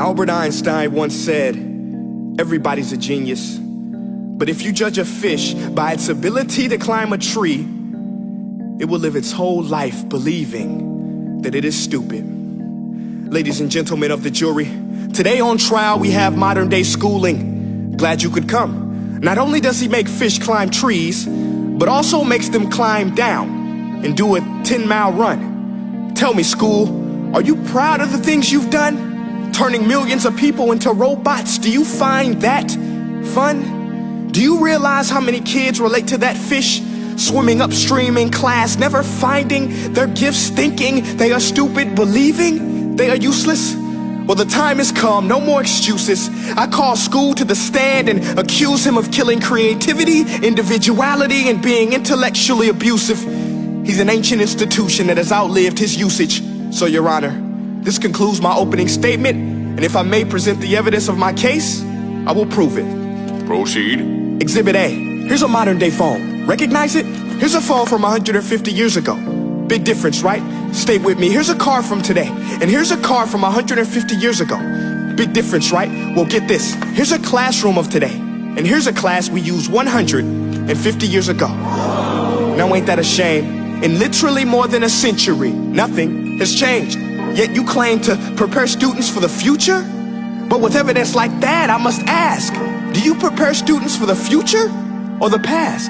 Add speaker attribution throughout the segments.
Speaker 1: Albert Einstein once said, everybody's a genius. But if you judge a fish by its ability to climb a tree, it will live its whole life believing that it is stupid. Ladies and gentlemen of the jury, today on trial we have modern day schooling. Glad you could come. Not only does he make fish climb trees, but also makes them climb down and do a 10-mile run. Tell me, school, are you proud of the things you've done? Turning millions of people into robots, do you find that fun? Do you realize how many kids relate to that fish swimming upstream in class, never finding their gifts, thinking they are stupid, believing they are useless? Well, the time has come, no more excuses. I call school to the stand and accuse him of killing creativity, individuality, and being intellectually abusive. He's an ancient institution that has outlived his usage. So, Your Honor, this concludes my opening statement, and if I may present the evidence of my case, I will prove it.
Speaker 2: Proceed.
Speaker 1: Exhibit A. Here's a modern day phone. Recognize it? Here's a phone from 150 years ago. Big difference, right? Stay with me. Here's a car from today, and here's a car from 150 years ago. Big difference, right? Well, get this. Here's a classroom of today, and here's a class we used 150 years ago. Now, ain't that a shame? In literally more than a century, nothing has changed. Yet you claim to prepare students for the future? But with evidence like that, I must ask, do you prepare students for the future or the past?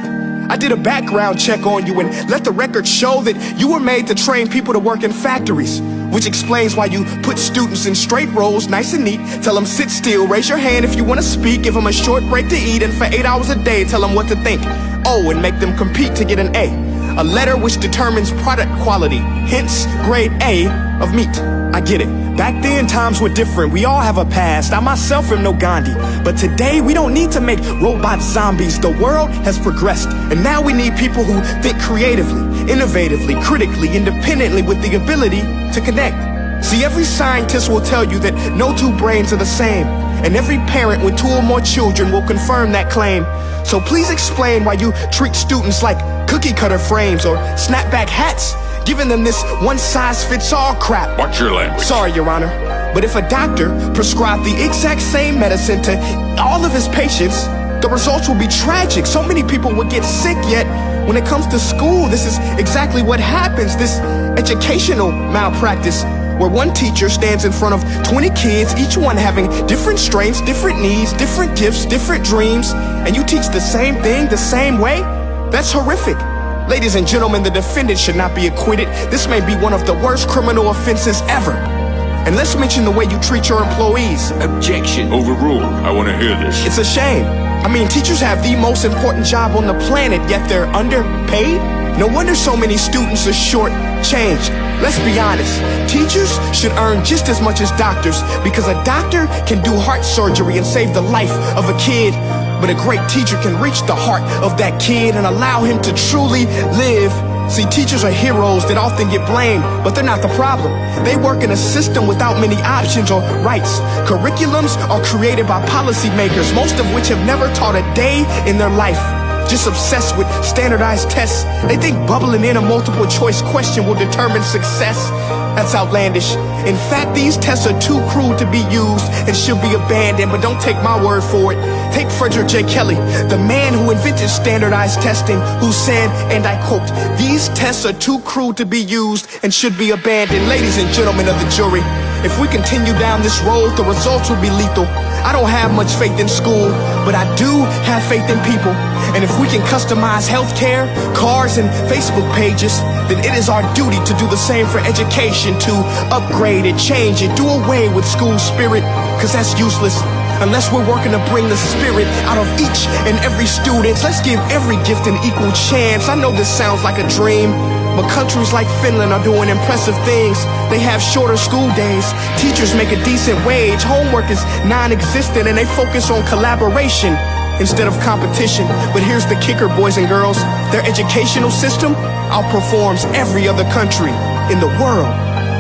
Speaker 1: I did a background check on you and let the record show that you were made to train people to work in factories, which explains why you put students in straight rows, nice and neat, tell them sit still, raise your hand if you want to speak, give them a short break to eat, and for 8 hours a day, tell them what to think. Oh, and make them compete to get an A letter which determines product quality, hence grade A of meat. I get it. Back then, times were different. We all have a past. I myself am no Gandhi. But today, we don't need to make robots zombies. The world has progressed. And now we need people who think creatively, innovatively, critically, independently, with the ability to connect. See, every scientist will tell you that no two brains are the same. And every parent with 2 or more children will confirm that claim. So please explain why you treat students like cookie cutter frames or snapback hats, giving them this one-size-fits-all crap.
Speaker 2: Watch your language.
Speaker 1: Sorry, Your Honor, but if a doctor prescribed the exact same medicine to all of his patients, the results will be tragic. So many people would get sick, yet when it comes to school, this is exactly what happens. This educational malpractice, where one teacher stands in front of 20 kids, each one having different strengths, different needs, different gifts, different dreams, and you teach the same thing the same way? That's horrific. Ladies and gentlemen, the defendant should not be acquitted. This may be one of the worst criminal offenses ever. And let's mention the way you treat your employees.
Speaker 2: Objection. Overruled. I want to hear this.
Speaker 1: It's a shame. I mean, teachers have the most important job on the planet, yet they're underpaid? No wonder so many students are short-changed. Let's be honest, teachers should earn just as much as doctors, because a doctor can do heart surgery and save the life of a kid, but a great teacher can reach the heart of that kid and allow him to truly live. See, teachers are heroes that often get blamed, but they're not the problem. They work in a system without many options or rights. Curriculums are created by policymakers, most of which have never taught a day in their life. Just obsessed with standardized tests. They think bubbling in a multiple choice question will determine success. That's outlandish. In fact, these tests are too crude to be used and should be abandoned, but don't take my word for it. Take Frederick J. Kelly, the man who invented standardized testing, who said, and I quote, "These tests are too crude to be used and should be abandoned." Ladies and gentlemen of the jury, if we continue down this road, the results will be lethal. I don't have much faith in school, but I do have faith in people. And if we can customize healthcare, cars, and Facebook pages, then it is our duty to do the same for education, to upgrade it, change it, do away with school spirit, because that's useless unless we're working to bring the spirit out of each and every student. Let's give every gift an equal chance. I know this sounds like a dream, but countries like Finland are doing impressive things. They have shorter school days, teachers make a decent wage, homework is non-existent, and they focus on collaboration instead of competition. But here's the kicker, boys and girls. Their educational system outperforms every other country in the world.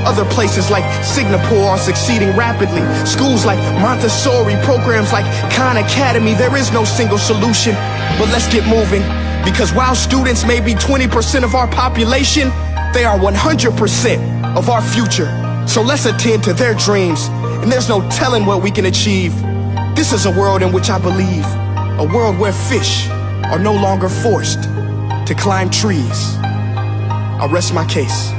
Speaker 1: Other places like Singapore are succeeding rapidly. Schools like Montessori, programs like Khan Academy, there is no single solution. But let's get moving, because while students may be 20% of our population, they are 100% of our future. So let's attend to their dreams and there's no telling what we can achieve. This is a world in which I believe, a world where fish are no longer forced to climb trees. I'll rest my case.